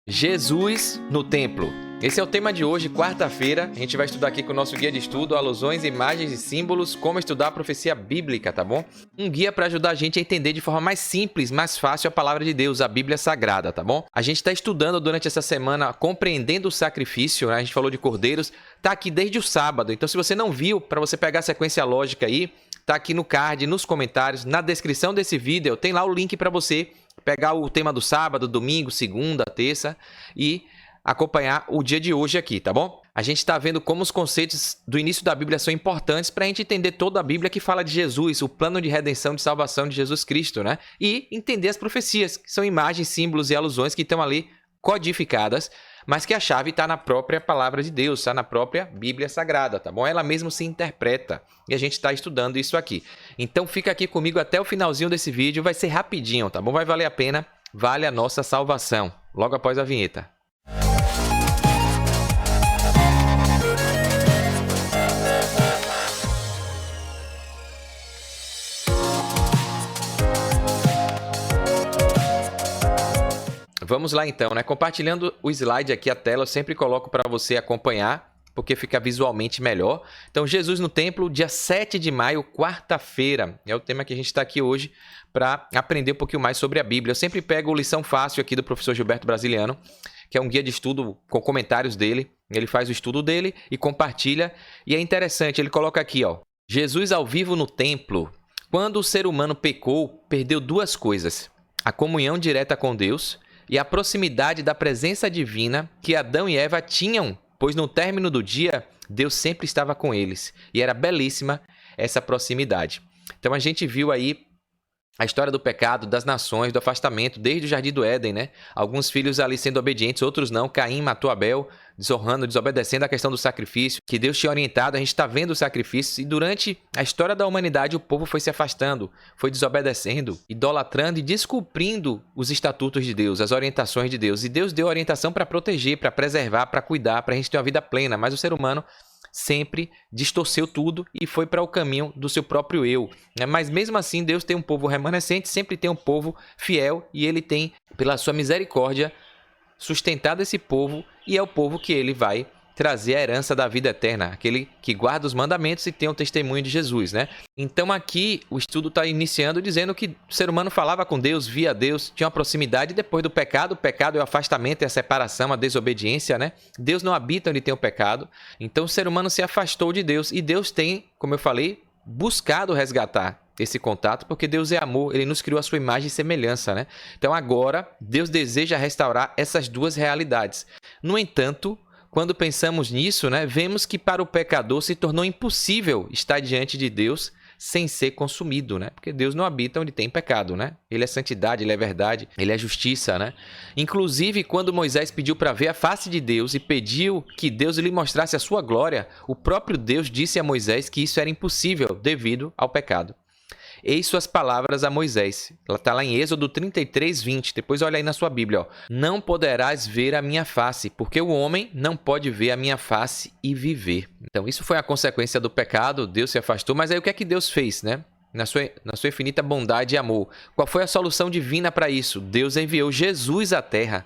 Jesus no templo. Esse é o tema de hoje, quarta-feira. A gente vai estudar aqui com o nosso guia de estudo, alusões, imagens e símbolos, como estudar a profecia bíblica, tá bom? Um guia para ajudar a gente a entender de forma mais simples, mais fácil a palavra de Deus, a Bíblia Sagrada, tá bom? A gente está estudando durante essa semana, compreendendo o sacrifício, né? A gente falou de cordeiros, tá aqui desde o sábado. Então, se você não viu, para você pegar a sequência lógica aí, tá aqui no card, nos comentários, na descrição desse vídeo, tem lá o link para você pegar o tema do sábado, domingo, segunda, terça e acompanhar o dia de hoje aqui, tá bom? A gente está vendo como os conceitos do início da Bíblia são importantes para a gente entender toda a Bíblia que fala de Jesus, o plano de redenção, de salvação de Jesus Cristo, né? E entender as profecias, que são imagens, símbolos e alusões que estão ali codificadas, mas que a chave está na própria palavra de Deus, está na própria Bíblia Sagrada, tá bom? Ela mesmo se interpreta e a gente está estudando isso aqui. Então fica aqui comigo até o finalzinho desse vídeo, vai ser rapidinho, tá bom? Vai valer a pena, vale a nossa salvação. Logo após a vinheta. Vamos lá então, né? Compartilhando o slide aqui, a tela, eu sempre coloco para você acompanhar, porque fica visualmente melhor. Então, Jesus no templo, dia 7 de maio, quarta-feira. É o tema que a gente está aqui hoje para aprender um pouquinho mais sobre a Bíblia. Eu sempre pego lição fácil aqui do professor Gilberto Brasiliano, que é um guia de estudo com comentários dele. Ele faz o estudo dele e compartilha. E é interessante, ele coloca aqui, ó, Jesus ao vivo no templo. Quando o ser humano pecou, perdeu duas coisas: a comunhão direta com Deus e a proximidade da presença divina que Adão e Eva tinham, pois no término do dia, Deus sempre estava com eles. E era belíssima essa proximidade. Então a gente viu aí a história do pecado, das nações, do afastamento, desde o Jardim do Éden, né? Alguns filhos ali sendo obedientes, outros não. Caim matou Abel, desonrando, desobedecendo a questão do sacrifício, que Deus tinha orientado. A gente está vendo os sacrifícios e durante a história da humanidade o povo foi se afastando, foi desobedecendo, idolatrando e descumprindo os estatutos de Deus, as orientações de Deus. E Deus deu orientação para proteger, para preservar, para cuidar, para a gente ter uma vida plena. Mas o ser humano sempre distorceu tudo e foi para o caminho do seu próprio eu, né? Mas mesmo assim Deus tem um povo remanescente, sempre tem um povo fiel e ele tem, pela sua misericórdia, sustentado esse povo e é o povo que ele vai trazer a herança da vida eterna, aquele que guarda os mandamentos e tem o testemunho de Jesus, né? Então aqui o estudo está iniciando dizendo que o ser humano falava com Deus, via Deus, tinha uma proximidade depois do pecado. O pecado é o afastamento, é a separação, a desobediência, né? Deus não habita onde tem o pecado, então o ser humano se afastou de Deus e Deus tem, como eu falei, buscado resgatar esse contato, porque Deus é amor, ele nos criou a sua imagem e semelhança, né? Então agora Deus deseja restaurar essas duas realidades. No entanto, quando pensamos nisso, né, vemos que para o pecador se tornou impossível estar diante de Deus sem ser consumido, né? Porque Deus não habita onde tem pecado, né? Ele é santidade, ele é verdade, ele é justiça, né? Inclusive, quando Moisés pediu para ver a face de Deus e pediu que Deus lhe mostrasse a sua glória, o próprio Deus disse a Moisés que isso era impossível devido ao pecado. Eis suas palavras a Moisés. Ela está lá em Êxodo 33, 20. Depois olha aí na sua Bíblia. Ó. Não poderás ver a minha face, porque o homem não pode ver a minha face e viver. Então, isso foi a consequência do pecado. Deus se afastou. Mas aí o que é que Deus fez, né? Na sua infinita bondade e amor. Qual foi a solução divina para isso? Deus enviou Jesus à terra.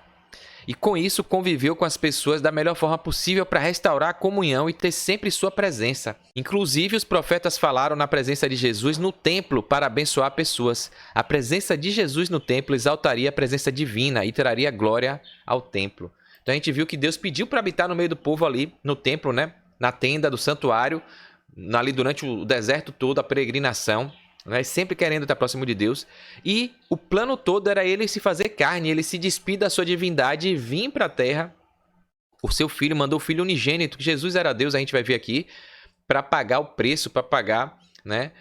E com isso conviveu com as pessoas da melhor forma possível para restaurar a comunhão e ter sempre sua presença. Inclusive, os profetas falaram na presença de Jesus no templo para abençoar pessoas. A presença de Jesus no templo exaltaria a presença divina e traria glória ao templo. Então a gente viu que Deus pediu para habitar no meio do povo ali, no templo, né? Na tenda do santuário, ali durante o deserto todo, a peregrinação. Né? Sempre querendo estar próximo de Deus. E o plano todo era ele se fazer carne, ele se despir da sua divindade e vir para a terra. O seu filho mandou o filho unigênito, que Jesus era Deus, a gente vai ver aqui, para pagar o preço, para pagar, né,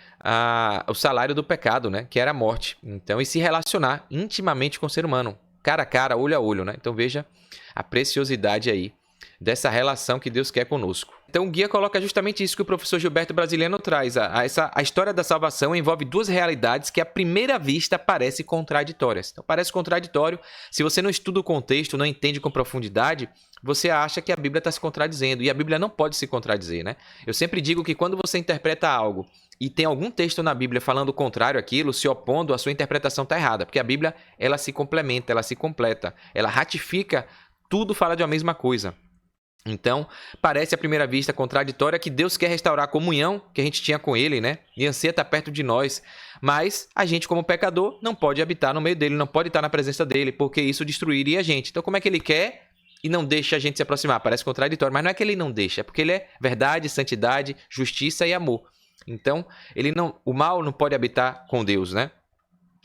o salário do pecado, né, que era a morte. Então, e se relacionar intimamente com o ser humano, cara a cara, olho a olho. Né? Então veja a preciosidade aí dessa relação que Deus quer conosco. Então o guia coloca justamente isso que o professor Gilberto Brasiliano traz. A história da salvação envolve duas realidades que à primeira vista parecem contraditórias. Então parece contraditório. Se você não estuda o contexto, não entende com profundidade, você acha que a Bíblia está se contradizendo. E a Bíblia não pode se contradizer, né? Eu sempre digo que quando você interpreta algo e tem algum texto na Bíblia falando o contrário àquilo, se opondo, a sua interpretação está errada. Porque a Bíblia, ela se complementa, ela se completa. Ela ratifica tudo fala de uma mesma coisa. Então, parece à primeira vista contraditória que Deus quer restaurar a comunhão que a gente tinha com Ele, né? E anseia estar perto de nós. Mas a gente, como pecador, não pode habitar no meio dele, não pode estar na presença dele, porque isso destruiria a gente. Então, como é que Ele quer e não deixa a gente se aproximar? Parece contraditório, mas não é que Ele não deixa, é porque Ele é verdade, santidade, justiça e amor. Então, o mal não pode habitar com Deus, né?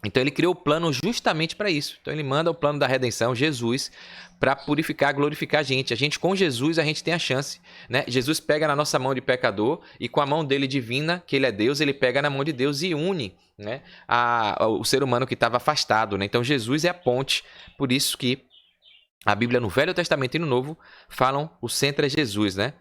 Então ele criou o plano justamente para isso. Então ele manda o plano da redenção, Jesus, para purificar, glorificar a gente. A gente, com Jesus, a gente tem a chance, né? Jesus pega na nossa mão de pecador e com a mão dele divina, que ele é Deus, ele pega na mão de Deus e une, né, o ser humano que estava afastado, né? Então Jesus é a ponte. Por isso que a Bíblia no Velho Testamento e no Novo falam o centro é Jesus, né?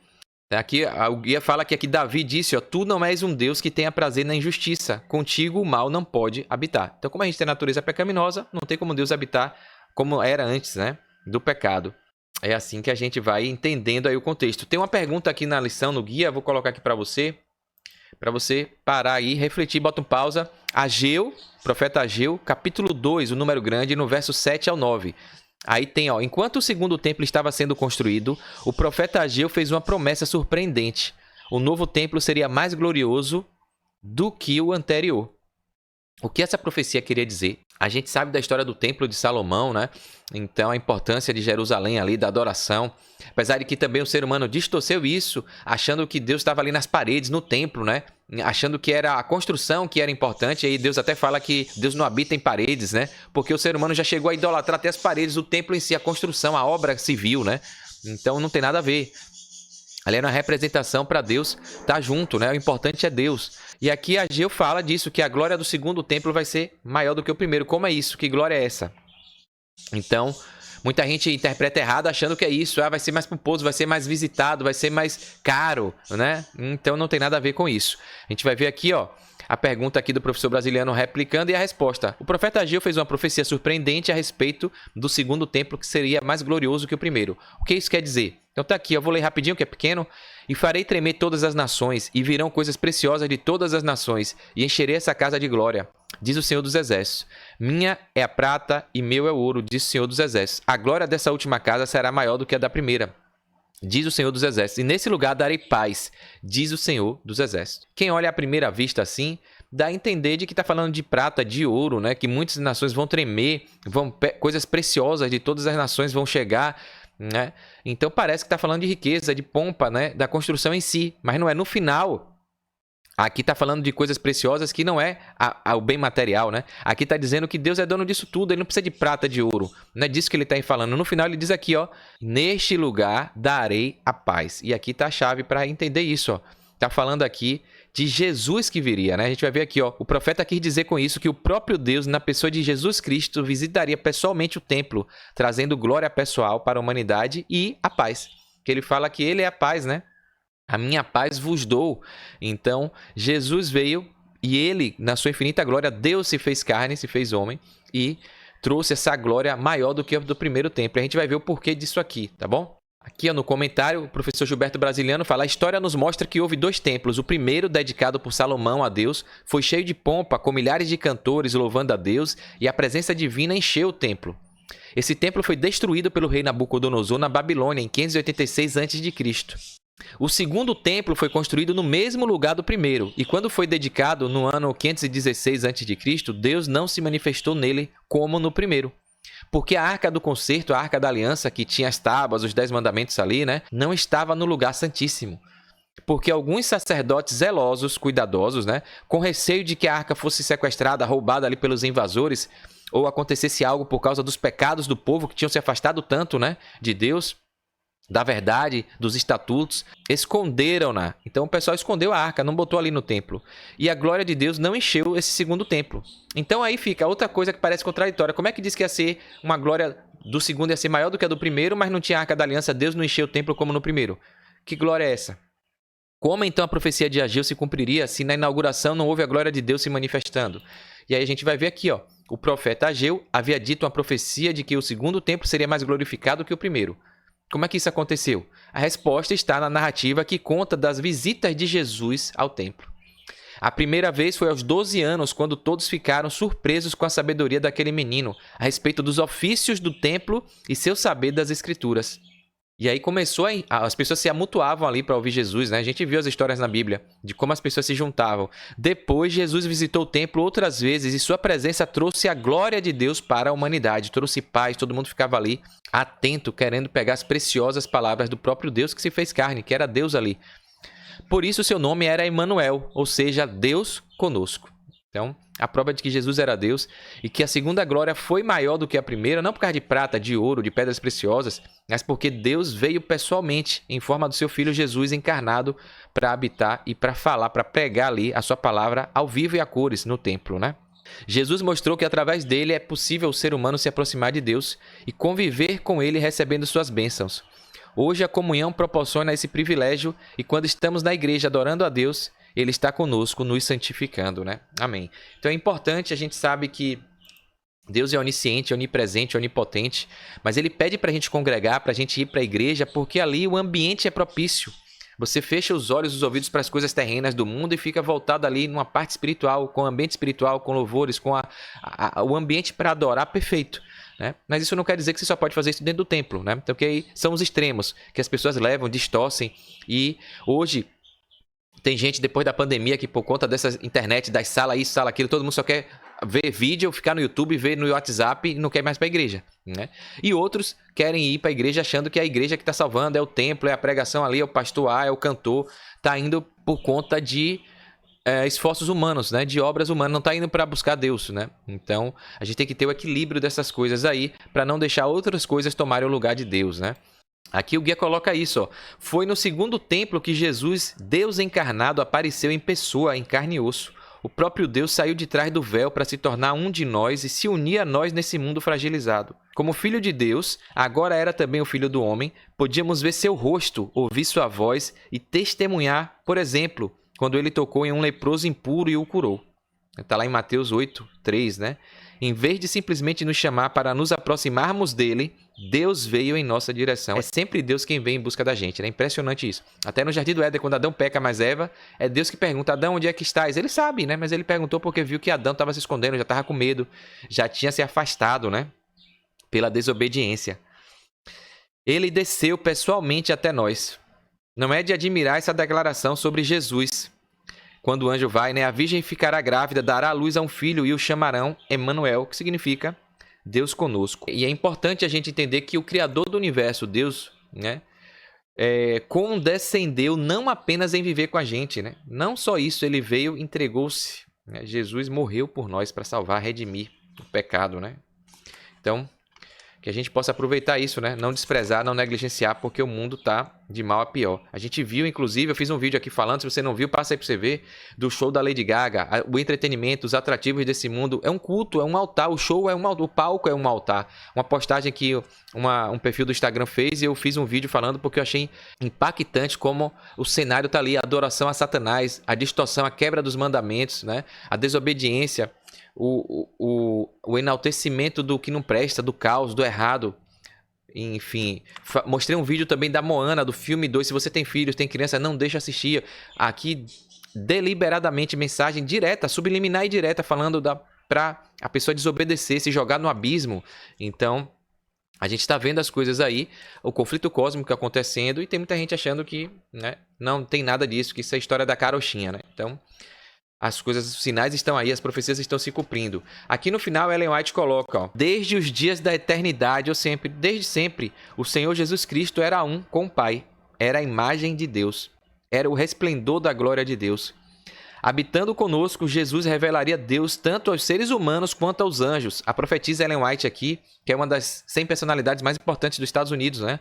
Aqui, o guia fala que aqui Davi disse, ó, tu não és um Deus que tenha prazer na injustiça, contigo o mal não pode habitar. Então, como a gente tem natureza pecaminosa, não tem como Deus habitar como era antes, né, do pecado. É assim que a gente vai entendendo aí o contexto. Tem uma pergunta aqui na lição, no guia, vou colocar aqui para você parar aí, refletir, bota um pausa. Ageu, profeta Ageu, capítulo 2, o número grande, no verso 7 ao 9. Aí tem, ó, enquanto o segundo templo estava sendo construído, o profeta Ageu fez uma promessa surpreendente. O novo templo seria mais glorioso do que o anterior. O que essa profecia queria dizer? A gente sabe da história do templo de Salomão, né? Então a importância de Jerusalém ali, da adoração. Apesar de que também o ser humano distorceu isso, achando que Deus estava ali nas paredes, no templo, né? Achando que era a construção que era importante. E aí Deus até fala que Deus não habita em paredes, né? Porque o ser humano já chegou a idolatrar até as paredes, o templo em si, a construção, a obra civil, né? Então não tem nada a ver. Ali era uma representação para Deus estar junto, né? O importante é Deus. E aqui Ageu fala disso, que a glória do segundo templo vai ser maior do que o primeiro. Como é isso? Que glória é essa? Então, muita gente interpreta errado achando que é isso. Vai ser mais pomposo, vai ser mais visitado, vai ser mais caro, né? Então não tem nada a ver com isso. A gente vai ver aqui, ó, a pergunta aqui do professor brasileiro replicando e a resposta. O profeta Ageu fez uma profecia surpreendente a respeito do segundo templo que seria mais glorioso que o primeiro. O que isso quer dizer? Então tá aqui, eu vou ler rapidinho que é pequeno. E farei tremer todas as nações, e virão coisas preciosas de todas as nações, e encherei essa casa de glória, diz o Senhor dos Exércitos. Minha é a prata e meu é o ouro, diz o Senhor dos Exércitos. A glória dessa última casa será maior do que a da primeira, diz o Senhor dos Exércitos. E nesse lugar darei paz, diz o Senhor dos Exércitos. Quem olha à primeira vista assim, dá a entender de que está falando de prata, de ouro, né? Que muitas nações vão tremer, coisas preciosas de todas as nações vão chegar, né? Então parece que está falando de riqueza, de pompa, né? Da construção em si, mas não é. No final, aqui está falando de coisas preciosas que não é o bem material, né? Aqui está dizendo que Deus é dono disso tudo, ele não precisa de prata, de ouro, não é disso que ele está falando. No final ele diz aqui, ó, neste lugar darei a paz. E aqui está a chave para entender isso, ó. Está falando aqui de Jesus que viria, né? A gente vai ver aqui, ó, o profeta quis dizer com isso que o próprio Deus, na pessoa de Jesus Cristo, visitaria pessoalmente o templo, trazendo glória pessoal para a humanidade e a paz. Que ele fala que ele é a paz, né? A minha paz vos dou. Então, Jesus veio e ele, na sua infinita glória, Deus se fez carne, se fez homem e trouxe essa glória maior do que a do primeiro templo. A gente vai ver o porquê disso aqui, tá bom? Aqui, ó, no comentário, o professor Gilberto Brasiliano fala: a história nos mostra que houve 2 templos. O primeiro, dedicado por Salomão a Deus, foi cheio de pompa, com milhares de cantores louvando a Deus, e a presença divina encheu o templo. Esse templo foi destruído pelo rei Nabucodonosor na Babilônia, em 586 a.C. O segundo templo foi construído no mesmo lugar do primeiro, e quando foi dedicado no ano 516 a.C., Deus não se manifestou nele como no primeiro. Porque a Arca do Concerto, a Arca da Aliança, que tinha as tábuas, os 10 mandamentos ali, né, não estava no lugar santíssimo. Porque alguns sacerdotes zelosos, cuidadosos, né, com receio de que a arca fosse sequestrada, roubada ali pelos invasores, ou acontecesse algo por causa dos pecados do povo que tinham se afastado tanto, né, de Deus, da verdade, dos estatutos, esconderam-na. Então o pessoal escondeu a arca, não botou ali no templo. E a glória de Deus não encheu esse segundo templo. Então aí fica outra coisa que parece contraditória. Como é que diz que ia ser uma glória do segundo, ia ser maior do que a do primeiro, mas não tinha a arca da aliança, Deus não encheu o templo como no primeiro? Que glória é essa? Como então a profecia de Ageu se cumpriria se na inauguração não houve a glória de Deus se manifestando? E aí a gente vai ver aqui, ó, o profeta Ageu havia dito uma profecia de que o segundo templo seria mais glorificado que o primeiro. Como é que isso aconteceu? A resposta está na narrativa que conta das visitas de Jesus ao templo. A primeira vez foi aos 12 anos, quando todos ficaram surpresos com a sabedoria daquele menino a respeito dos ofícios do templo e seu saber das escrituras. E aí começou as pessoas se amontoavam ali para ouvir Jesus, né? A gente viu as histórias na Bíblia de como as pessoas se juntavam. Depois, Jesus visitou o templo outras vezes e sua presença trouxe a glória de Deus para a humanidade. Trouxe paz, todo mundo ficava ali atento, querendo pegar as preciosas palavras do próprio Deus que se fez carne, que era Deus ali. Por isso, seu nome era Emanuel, ou seja, Deus conosco. Então, a prova de que Jesus era Deus e que a segunda glória foi maior do que a primeira, não por causa de prata, de ouro, de pedras preciosas, mas porque Deus veio pessoalmente em forma do seu Filho Jesus encarnado para habitar e para falar, para pregar ali a sua palavra ao vivo e a cores no templo, né? Jesus mostrou que através dele é possível o ser humano se aproximar de Deus e conviver com ele recebendo suas bênçãos. Hoje a comunhão proporciona esse privilégio e quando estamos na igreja adorando a Deus, Ele está conosco, nos santificando, né? Amém. Então é importante, a gente sabe que Deus é onisciente, onipresente, onipotente, mas Ele pede para a gente congregar, para a gente ir para a igreja, porque ali o ambiente é propício. Você fecha os olhos e os ouvidos para as coisas terrenas do mundo e fica voltado ali numa parte espiritual, com o ambiente espiritual, com louvores, com o ambiente para adorar perfeito. Né? Mas isso não quer dizer que você só pode fazer isso dentro do templo, né? Então, que aí são os extremos que as pessoas levam, distorcem. E hoje tem gente, depois da pandemia, que por conta dessa internet, das salas isso, sala aquilo, todo mundo só quer ver vídeo, ficar no YouTube, ver no WhatsApp e não quer mais para a igreja, né? E outros querem ir para a igreja achando que é a igreja que está salvando, é o templo, é a pregação ali, é o pastor A, é o cantor. Está indo por conta de esforços humanos, né? De obras humanas, não está indo para buscar Deus, né? Então, a gente tem que ter o equilíbrio dessas coisas aí para não deixar outras coisas tomarem o lugar de Deus, né? Aqui o guia coloca isso, ó. Foi no segundo templo que Jesus, Deus encarnado, apareceu em pessoa, em carne e osso. O próprio Deus saiu de trás do véu para se tornar um de nós e se unir a nós nesse mundo fragilizado. Como filho de Deus, agora era também o filho do homem, podíamos ver seu rosto, ouvir sua voz e testemunhar, por exemplo, quando ele tocou em um leproso impuro e o curou. Está lá em Mateus 8, 3, né? Em vez de simplesmente nos chamar para nos aproximarmos dele, Deus veio em nossa direção. É sempre Deus quem vem em busca da gente, né? Impressionante isso. Até no Jardim do Éden, quando Adão peca mais Eva, é Deus que pergunta: Adão, onde é que estás? Ele sabe, né? Mas ele perguntou porque viu que Adão estava se escondendo, já estava com medo, já tinha se afastado, né? Pela desobediência. Ele desceu pessoalmente até nós. Não é de admirar essa declaração sobre Jesus. Quando o anjo vai, né? A virgem ficará grávida, dará à luz a um filho e o chamarão Emanuel, que significa Deus conosco. E é importante a gente entender que o Criador do universo, Deus, né? Condescendeu não apenas em viver com a gente, né? Não só isso, ele veio, entregou-se, né? Jesus morreu por nós para salvar, redimir o pecado, né? Então, que a gente possa aproveitar isso, né? Não desprezar, não negligenciar, porque o mundo tá de mal a pior. A gente viu, inclusive, eu fiz um vídeo aqui falando, se você não viu, passa aí pra você ver, do show da Lady Gaga, o entretenimento, os atrativos desse mundo. É um culto, é um altar, o show é um altar, o palco é um altar. Uma postagem que um perfil do Instagram fez e eu fiz um vídeo falando porque eu achei impactante como o cenário tá ali, a adoração a Satanás, a distorção, a quebra dos mandamentos, né? A desobediência, o enaltecimento do que não presta, do caos, do errado. Enfim, mostrei um vídeo também da Moana, do filme 2. Se você tem filhos, tem criança, não deixa assistir. Aqui, deliberadamente, mensagem direta, subliminar e direta, falando para a pessoa desobedecer, se jogar no abismo. Então, a gente está vendo as coisas aí, o conflito cósmico acontecendo, e tem muita gente achando que, né, não tem nada disso, que isso é história da carochinha, né? Então, as coisas, os sinais estão aí, as profecias estão se cumprindo. Aqui no final, Ellen White coloca, ó, desde os dias da eternidade, desde sempre, o Senhor Jesus Cristo era um com o Pai. Era a imagem de Deus. Era o resplendor da glória de Deus. Habitando conosco, Jesus revelaria Deus tanto aos seres humanos quanto aos anjos. A profetisa Ellen White aqui, que é uma das 100 personalidades mais importantes dos Estados Unidos, né?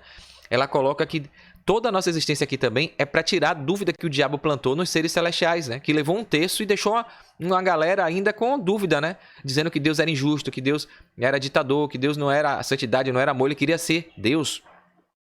Ela coloca que toda a nossa existência aqui também é para tirar a dúvida que o diabo plantou nos seres celestiais, né? Que levou um terço e deixou uma galera ainda com dúvida, né? Dizendo que Deus era injusto, que Deus era ditador, que Deus não era a santidade, não era amor. Ele queria ser Deus,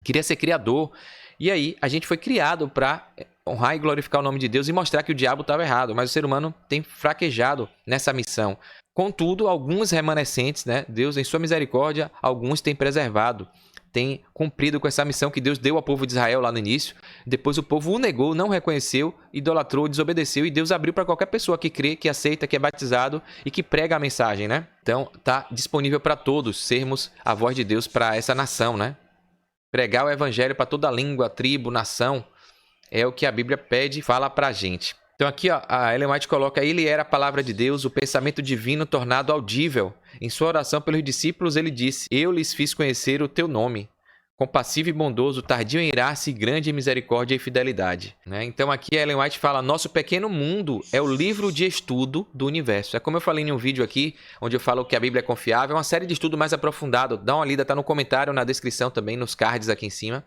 queria ser criador. E aí a gente foi criado para honrar e glorificar o nome de Deus e mostrar que o diabo estava errado. Mas o ser humano tem fraquejado nessa missão. Contudo, alguns remanescentes, né? Deus, em sua misericórdia, alguns têm preservado. tem cumprido com essa missão que Deus deu ao povo de Israel lá no início. Depois o povo o negou, não reconheceu, idolatrou, desobedeceu, e Deus abriu para qualquer pessoa que crê, que aceita, que é batizado e que prega a mensagem, né? Então tá disponível para todos sermos a voz de Deus para essa nação, né? Pregar o evangelho para toda língua, tribo, nação, é o que a Bíblia pede e fala para a gente. Então aqui ó, a Ellen White coloca: ele era a palavra de Deus, o pensamento divino tornado audível. Em sua oração pelos discípulos ele disse: eu lhes fiz conhecer o teu nome. Compassivo e bondoso, tardio em irar-se, grande em misericórdia e fidelidade. Né? Então aqui a Ellen White fala: nosso pequeno mundo é o livro de estudo do universo. É como eu falei em um vídeo aqui, onde eu falo que a Bíblia é confiável, é uma série de estudo mais aprofundado. Dá uma lida, tá no comentário, na descrição também, nos cards aqui em cima.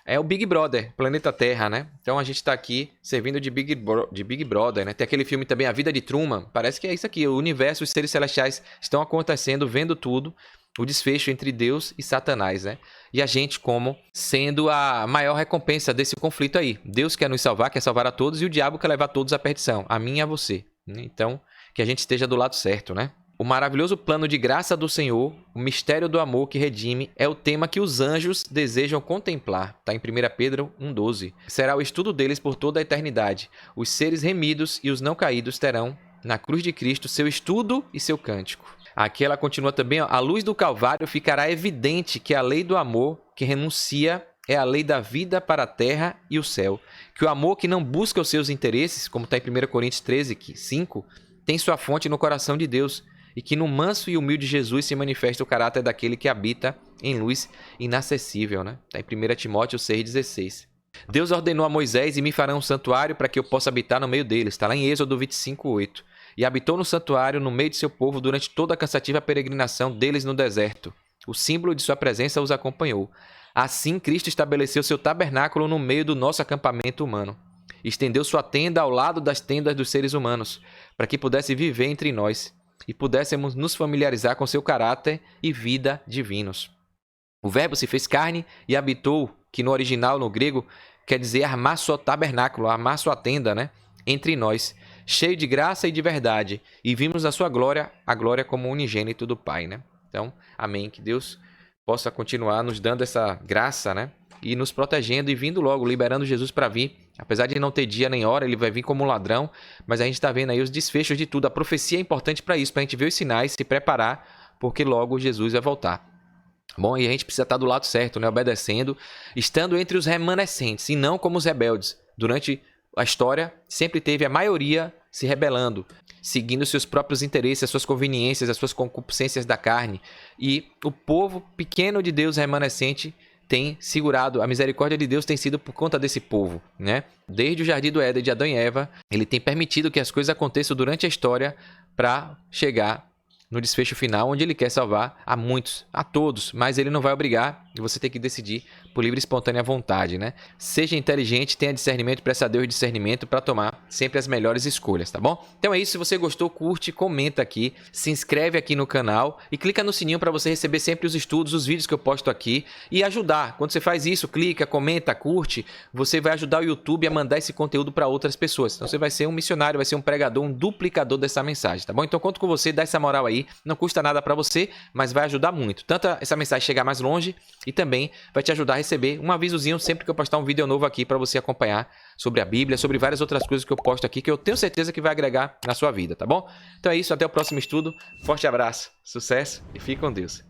É o Big Brother, planeta Terra, né? Então a gente está aqui servindo de Big Brother, né? Tem aquele filme também, A Vida de Truman. Parece que é isso aqui, o universo, os seres celestiais estão acontecendo, vendo tudo. O desfecho entre Deus e Satanás, né? E a gente como sendo a maior recompensa desse conflito aí. Deus quer nos salvar, quer salvar a todos, e o diabo quer levar todos à perdição, a mim e a você. Então, que a gente esteja do lado certo, né? O maravilhoso plano de graça do Senhor, o mistério do amor que redime, é o tema que os anjos desejam contemplar. Está em 1 Pedro 1,12. Será o estudo deles por toda a eternidade. Os seres remidos e os não caídos terão, na cruz de Cristo, seu estudo e seu cântico. Aqui ela continua também: ó, à luz do Calvário ficará evidente que a lei do amor que renuncia é a lei da vida para a terra e o céu. Que o amor que não busca os seus interesses, como está em 1 Coríntios 13, 5, tem sua fonte no coração de Deus, e que no manso e humilde Jesus se manifesta o caráter daquele que habita em luz inacessível. Né? Está em 1 Timóteo 6,16. Deus ordenou a Moisés: e me farão um santuário para que eu possa habitar no meio deles. Está lá em Êxodo 25,8. E habitou no santuário no meio de seu povo durante toda a cansativa peregrinação deles no deserto. O símbolo de sua presença os acompanhou. Assim, Cristo estabeleceu seu tabernáculo no meio do nosso acampamento humano. Estendeu sua tenda ao lado das tendas dos seres humanos, para que pudesse viver entre nós e pudéssemos nos familiarizar com seu caráter e vida divinos. O verbo se fez carne e habitou, que no original, no grego, quer dizer armar seu tabernáculo, armar sua tenda, né? Entre nós, cheio de graça e de verdade, e vimos a sua glória, a glória como unigênito do Pai, né? Então, amém, que Deus possa continuar nos dando essa graça, né? E nos protegendo e vindo logo, liberando Jesus para vir. Apesar de não ter dia nem hora, ele vai vir como um ladrão, mas a gente está vendo aí os desfechos de tudo. A profecia é importante para isso, para a gente ver os sinais, se preparar, porque logo Jesus vai voltar. Bom, e a gente precisa estar do lado certo, né? Obedecendo, estando entre os remanescentes, e não como os rebeldes. Durante a história, sempre teve a maioria se rebelando, seguindo seus próprios interesses, as suas conveniências, as suas concupiscências da carne. E o povo pequeno de Deus remanescente tem segurado, a misericórdia de Deus tem sido por conta desse povo, né? Desde o Jardim do Éden de Adão e Eva, ele tem permitido que as coisas aconteçam durante a história para chegar no desfecho final, onde ele quer salvar a muitos, a todos, mas ele não vai obrigar, e você tem que decidir por livre e espontânea vontade, né? Seja inteligente, tenha discernimento, peça a Deus discernimento para tomar sempre as melhores escolhas, tá bom? Então é isso, se você gostou, curte, comenta aqui, se inscreve aqui no canal e clica no sininho para você receber sempre os estudos, os vídeos que eu posto aqui e ajudar. Quando você faz isso, clica, comenta, curte, você vai ajudar o YouTube a mandar esse conteúdo para outras pessoas. Então você vai ser um missionário, vai ser um pregador, um duplicador dessa mensagem, tá bom? Então conto com você, dá essa moral aí. Não custa nada para você, mas vai ajudar muito. Tanto essa mensagem chegar mais longe e também vai te ajudar a receber um avisozinho sempre que eu postar um vídeo novo aqui para você acompanhar sobre a Bíblia, sobre várias outras coisas que eu posto aqui que eu tenho certeza que vai agregar na sua vida, tá bom? Então é isso, até o próximo estudo. Forte abraço, sucesso e fique com Deus.